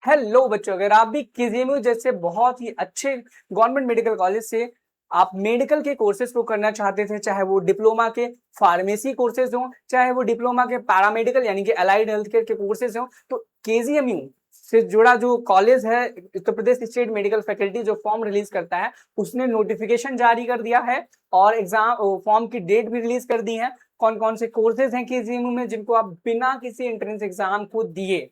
Hello बच्चों, अगर आप भी केजीएमयू जैसे बहुत ही अच्छे गवर्नमेंट मेडिकल कॉलेज से आप मेडिकल के कोर्सेज को करना चाहते थे, चाहे वो डिप्लोमा के फार्मेसी कोर्सेज हों, चाहे वो डिप्लोमा के पैरामेडिकल यानी कि अलाइड हेल्थ केयर के कोर्सेज हों, तो केजीएमयू से जुड़ा जो कॉलेज है Uttar Pradesh state medical faculty जो फॉर्म रिलीज करता है, उसने नोटिफिकेशन जारी कर दिया है और एग्जाम फॉर्म की डेट भी रिलीज कर दी है। कौन कौन से कोर्सेज हैं केजीएमयू में जिनको आप बिना किसी एंट्रेंस एग्जाम को दिए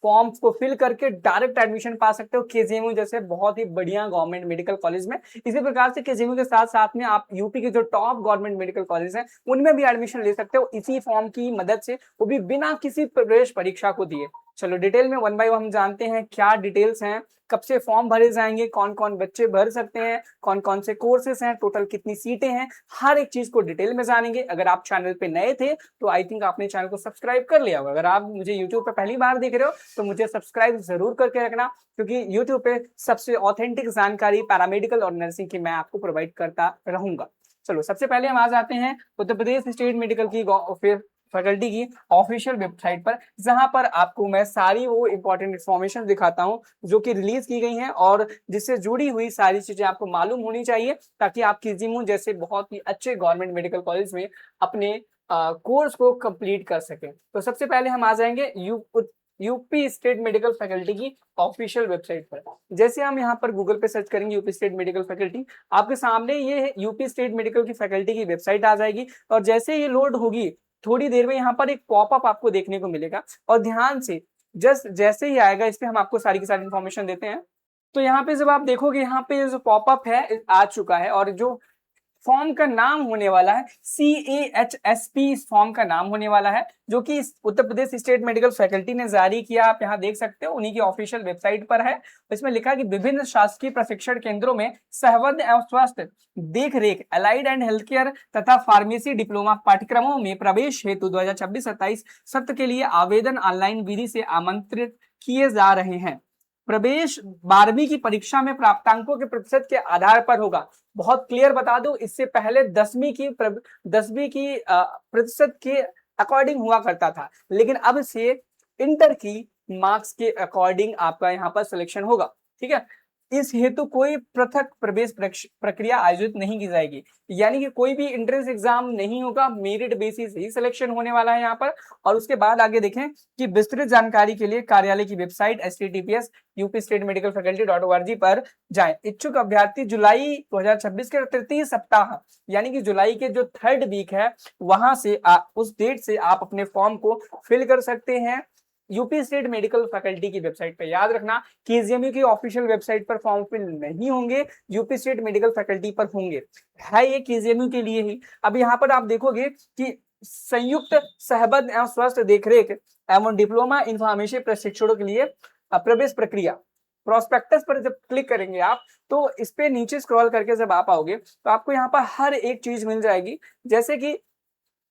फॉर्म्स को फिल करके डायरेक्ट एडमिशन पा सकते हो केजीएमयू जैसे बहुत ही बढ़िया गवर्नमेंट मेडिकल कॉलेज में। इसी प्रकार से केजीएमयू के साथ साथ में आप यूपी के जो टॉप गवर्नमेंट मेडिकल कॉलेज हैं उनमें भी एडमिशन ले सकते हो इसी फॉर्म की मदद से, वो भी बिना किसी प्रवेश परीक्षा को दिए। चलो डिटेल में वन बाय वन हम जानते हैं क्या डिटेल्स हैं, कब से फॉर्म भरे जाएंगे, कौन कौन बच्चे भर सकते हैं, कौन कौन से कोर्सेस हैं, टोटल कितनी सीटें हैं, हर एक चीज को डिटेल में जानेंगे। अगर आप चैनल पे नए थे तो आई थिंक आपने चैनल को सब्सक्राइब कर लिया होगा। अगर आप मुझे यूट्यूब पे पहली बार देख रहे हो तो मुझे सब्सक्राइब जरूर करके रखना, क्योंकि यूट्यूब पे सबसे ऑथेंटिक जानकारी पैरामेडिकल और नर्सिंग की मैं आपको प्रोवाइड करता रहूंगा। चलो सबसे पहले हम आ जाते हैं उत्तर प्रदेश स्टेट मेडिकल की फैकल्टी की ऑफिशियल वेबसाइट पर, जहां पर आपको मैं सारी वो इंपॉर्टेंट इन्फॉर्मेशन दिखाता हूं जो कि रिलीज की गई हैं और जिससे जुड़ी हुई सारी चीजें आपको मालूम होनी चाहिए, ताकि आप केजीएमयू जैसे बहुत ही अच्छे गवर्नमेंट मेडिकल कॉलेज में अपने कोर्स को कंप्लीट कर सकें। तो सबसे पहले हम आ जाएंगे यूपी स्टेट मेडिकल फैकल्टी की ऑफिशियल वेबसाइट पर। जैसे हम यहाँ पर गूगल पे सर्च करेंगे यूपी स्टेट मेडिकल फैकल्टी, आपके सामने ये यूपी स्टेट मेडिकल की फैकल्टी की वेबसाइट आ जाएगी और जैसे ये लोड होगी थोड़ी देर में यहाँ पर एक पॉपअप आपको देखने को मिलेगा और ध्यान से जस्ट जैसे ही आएगा इस पे हम आपको सारी की सारी इन्फॉर्मेशन देते हैं। तो यहाँ पे जब आप देखोगे यहाँ पे जो पॉपअप है आ चुका है और जो फॉर्म का नाम होने वाला है CAHSP, इस फॉर्म का नाम होने वाला है जो कि Uttar Pradesh state medical faculty ने जारी किया। आप यहाँ देख सकते हो उन्हीं की ऑफिशियल वेबसाइट पर है। इसमें लिखा है कि विभिन्न शासकीय प्रशिक्षण केंद्रों में सहवद एवं स्वास्थ्य देख रेख अलाइड एंड हेल्थ केयर तथा फार्मेसी डिप्लोमा पाठ्यक्रमों में प्रवेश हेतु 2026-27 सत्र के लिए आवेदन ऑनलाइन विधि से आमंत्रित किए जा रहे हैं। प्रवेश 12वीं की परीक्षा में प्राप्तांकों के प्रतिशत के आधार पर होगा। बहुत क्लियर बता दूं, इससे पहले 10वीं की प्रतिशत के अकॉर्डिंग हुआ करता था, लेकिन अब से इंटर की मार्क्स के अकॉर्डिंग आपका यहाँ पर सिलेक्शन होगा। ठीक है, इस हेतु कोई पृथक प्रवेश प्रक्रिया आयोजित नहीं की जाएगी, यानी कि कोई भी एंट्रेंस एग्जाम नहीं होगा, मेरिट बेसिस ही सिलेक्शन होने वाला है यहाँ पर। और उसके बाद आगे देखें कि विस्तृत जानकारी के लिए कार्यालय की वेबसाइट https upstateMedicalFaculty.org पर जाएं। इच्छुक अभ्यर्थी जुलाई 2026 के तृतीय सप्ताह यानी कि जुलाई के जो 3rd वीक है वहां से उस डेट से आप अपने फॉर्म को फिल कर सकते हैं यूपी स्टेट मेडिकल फैकल्टी की वेबसाइट पर। याद रखना केजीएमयू की ऑफिशियल वेबसाइट पर फॉर्म फिल नहीं होंगे, यूपी स्टेट मेडिकल फैकल्टी पर होंगे, है ये केजीएमयू के लिए ही। अब यहाँ पर आप देखोगे कि संयुक्त सहबद्ध एवं स्वस्थ देखरेख एवं डिप्लोमा इन फार्मेसी प्रशिक्षणों के लिए प्रवेश प्रक्रिया प्रोस्पेक्टस पर जब क्लिक करेंगे आप तो इस पे नीचे स्क्रॉल करके जब आप आओगे तो आपको यहाँ पर हर एक चीज मिल जाएगी। जैसे कि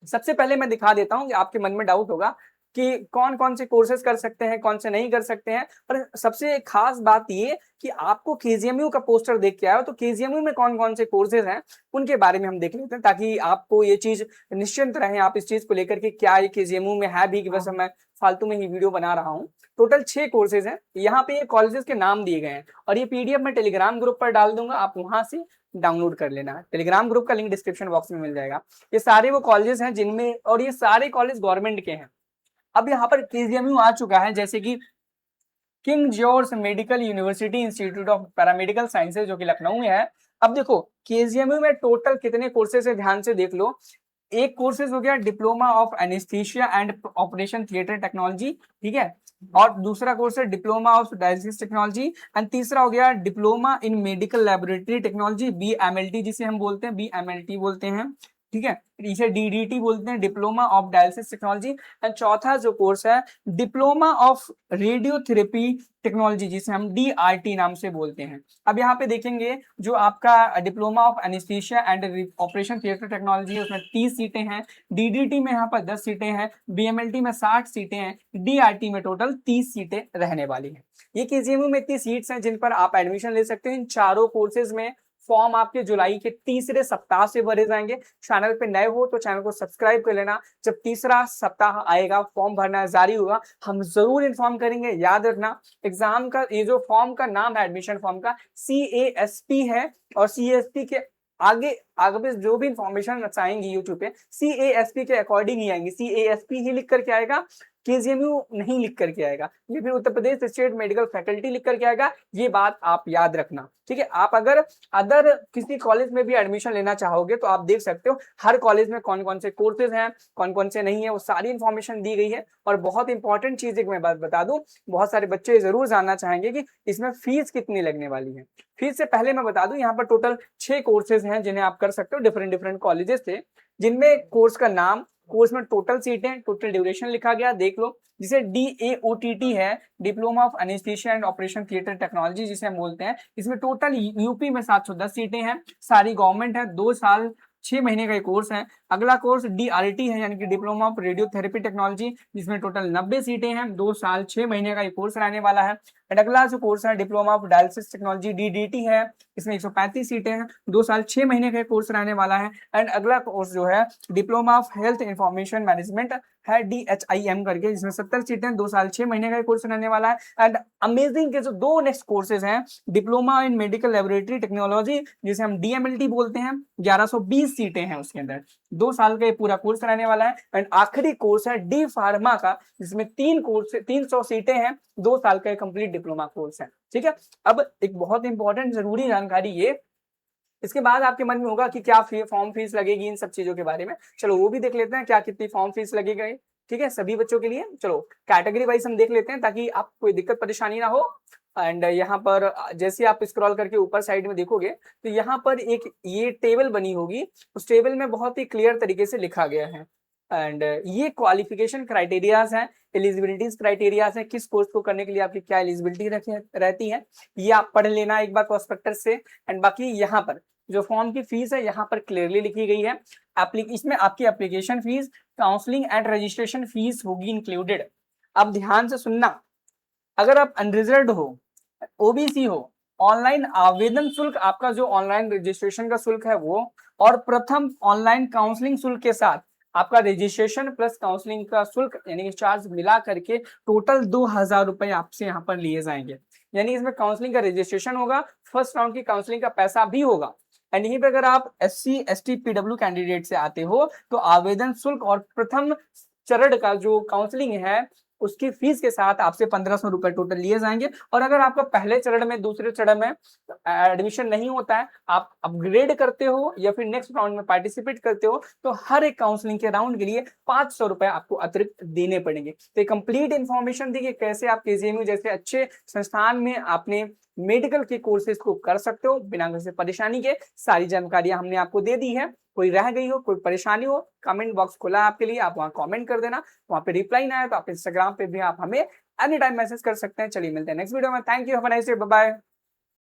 सबसे पहले मैं दिखा देता हूँ, आपके मन में डाउट होगा कि कौन कौन से कोर्सेज कर सकते हैं, कौन से नहीं कर सकते हैं। और सबसे खास बात ये कि आपको केजीएमयू का पोस्टर देख के आया हो तो केजीएमयू में कौन कौन से कोर्सेज हैं उनके बारे में हम देख लेते हैं, ताकि आपको ये चीज निश्चिंत रहे आप इस चीज को लेकर के क्या ये केजीएमयू में है भी कि बस मैं फालतू में ही वीडियो बना रहा हूँ। टोटल 6 कोर्सेज हैं, यहाँ पे ये कॉलेजेस के नाम दिए गए हैं और ये पीडीएफ मैं टेलीग्राम ग्रुप पर डाल दूंगा, आप वहां से डाउनलोड कर लेना। टेलीग्राम ग्रुप का लिंक डिस्क्रिप्शन बॉक्स में मिल जाएगा। ये सारे वो कॉलेजेस हैं जिनमें, और ये सारे कॉलेज गवर्नमेंट के हैं। अब यहाँ पर केजीएमयू आ चुका है, जैसे कि king George medical university institute of paramedical sciences जो कि लखनऊ में है। अब देखो केजीएमयू में टोटल कितने कोर्सेज है ध्यान से देख लो। एक कोर्सेज हो गया diploma of anaesthesia and operation theatre technology, ठीक है, और दूसरा कोर्स है diploma of dialysis technology and तीसरा हो गया diploma in medical laboratory technology BMLT जिसे हम बोलते हैं, BMLT बोलते हैं, ठीक है, इसे DDT बोलते हैं, diploma of dialysis technology. And चौथा जो कोर्स है डिप्लोमा ऑफ रेडियोथेरेपी टेक्नोलॉजी जिसे हम DRT नाम से बोलते हैं। अब यहाँ पे देखेंगे जो आपका diploma of anaesthesia and operation theatre technology है उसमें 30 सीटें हैं, DDT में यहाँ पर 10 सीटें हैं, BMLT में 60 सीटें हैं, DRT में टोटल 30 सीटें रहने वाली हैं। ये केजीएमयू में इतनी सीट्स हैं जिन पर आप एडमिशन ले सकते हैं। इन चारों कोर्सेज में फॉर्म आपके जुलाई के तीसरे सप्ताह से भरे जाएंगे। चैनल पे नए हो तो चैनल को सब्सक्राइब कर लेना। जब तीसरा सप्ताह आएगा, फॉर्म भरना जारी होगा, हम जरूर इन्फॉर्म करेंगे। याद रखना, एग्जाम का ये जो फॉर्म का नाम है, एडमिशन फॉर्म का CASP है, और CASP के आगे आगे जो भी इंफॉर्मेशन आएंगी यूट्यूब पे CASP के अकॉर्डिंग ही आएंगी। CASP ही लिख करके आएगा, KGMU नहीं लिख करके आएगा, ये फिर Uttar Pradesh state medical faculty लिख करके आएगा। ये बात आप याद रखना, ठीक है। आप अगर अदर किसी कॉलेज में भी एडमिशन लेना चाहोगे तो आप देख सकते हो हर कॉलेज में कौन कौन से कोर्सेज हैं, कौन कौन से नहीं है, वो सारी इंफॉर्मेशन दी गई है। और बहुत इंपॉर्टेंट चीज एक मैं बात बता दूं, बहुत सारे बच्चे जरूर जानना चाहेंगे कि इसमें फीस कितनी लगने वाली है। फीस से पहले मैं बता दूं, यहाँ पर टोटल 6 कोर्सेज हैं जिन्हें आप कर सकते हो डिफरेंट डिफरेंट कॉलेजेस से, जिनमें कोर्स का नाम, कोर्स में टोटल सीटें, टोटल ड्यूरेशन लिखा गया, देख लो। जिसे DAOTT है, diploma of anaesthesia and operation theatre technology जिसे हम बोलते हैं। इसमें टोटल यूपी में 710 सीटें हैं, सारी गवर्नमेंट है, 2 साल 6 महीने का कोर्स है। अगला कोर्स DRT है, यानी कि डिप्लोमा ऑफ रेडियोथेरेपी टेक्नोलॉजी, जिसमें टोटल 90 सीटें हैं, 2 साल 6 महीने का कोर्स रहने वाला है। एंड अगला जो कोर्स है diploma of dialysis technology DDT है, इसमें 135 सीटें हैं, 2 साल 6 महीने का कोर्स रहने वाला है। एंड अगला कोर्स जो है diploma of health information management है, DHIM करके, जिसमें 70 सीटें, 2 साल 6 महीने का कोर्स रहने वाला है। एंड अमेजिंग के जो 2 नेक्स्ट कोर्सेज हैं, diploma in medical laboratory technology जिसे हम DMLT बोलते हैं, 1120 सीटें हैं उसके अंदर, 2 साल का ये पूरा कोर्स रहने वाला है। एंड आखिरी कोर्स है D फार्मा का, जिसमें 300 सीटें हैं, 2 साल का कंप्लीट डिप्लोमा कोर्स है, ठीक है। अब एक बहुत इंपॉर्टेंट जरूरी जानकारी ये, इसके बाद आपके मन में होगा कि क्या फॉर्म फीस लगेगी, इन सब चीजों के बारे में चलो वो भी देख लेते हैं, क्या कितनी फॉर्म फीस लगेगी, ठीक है, सभी बच्चों के लिए। चलो कैटेगरी वाइज हम देख लेते हैं ताकि आपको कोई दिक्कत परेशानी ना हो। एंड यहाँ पर जैसे आप स्क्रॉल करके ऊपर साइड में देखोगे तो यहाँ पर एक ये टेबल बनी होगी, उस टेबल में बहुत ही क्लियर तरीके से लिखा गया है। एंड ये क्वालिफिकेशन क्राइटेरियाज हैं, एलिजिबिलिटीज क्राइटेरियाज हैं, किस कोर्स को करने के लिए आपकी क्या एलिजिबिलिटी रहती है, ये आप पढ़ लेना एक बार प्रोस्पेक्टस से। एंड बाकी यहाँ पर जो फॉर्म की फीस है यहाँ पर क्लियरली लिखी गई है। इसमें आपकी application fees, counselling and registration fees होगी इंक्लूडेड। अब ध्यान से सुनना, अगर आप अनरिजर्व्ड हो, OBC हो, ऑनलाइन आवेदन शुल्क, आपका जो ऑनलाइन रजिस्ट्रेशन का शुल्क है वो, और प्रथम ऑनलाइन काउंसलिंग शुल्क के साथ आपका रजिस्ट्रेशन प्लस काउंसलिंग का शुल्क यानी कि चार्ज मिला करके टोटल 2000 रुपए आपसे यहाँ पर लिए जाएंगे। यानी इसमें काउंसलिंग का रजिस्ट्रेशन होगा, फर्स्ट राउंड की काउंसलिंग का पैसा भी होगा। एंड यहीं पे अगर आप SC ST PW कैंडिडेट से आते हो तो आवेदन शुल्क और प्रथम चरण का जो काउंसलिंग है उसकी फीस के साथ आपसे 1500 रुपए टोटल लिए जाएंगे। और अगर आपका पहले चरण में, दूसरे चरण में एडमिशन नहीं होता है, आप अपग्रेड करते हो या फिर नेक्स्ट राउंड में पार्टिसिपेट करते हो, तो हर एक काउंसलिंग के राउंड के लिए 500 रुपए आपको अतिरिक्त देने पड़ेंगे। तो कंप्लीट इन्फॉर्मेशन दी कि कैसे आप KGMU जैसे अच्छे संस्थान में आपने मेडिकल के कोर्सेज को कर सकते हो बिना किसी परेशानी के। सारी जानकारियां हमने आपको दे दी है, कोई रह गई हो, कोई परेशानी हो, कमेंट बॉक्स खुला है आपके लिए, आप वहां कमेंट कर देना। वहां पे रिप्लाई ना आए तो आप इंस्टाग्राम पे भी आप हमें एनी टाइम मैसेज कर सकते हैं। चलिए मिलते हैं नेक्स्ट वीडियो में। Thank you, have a nice day, bye bye.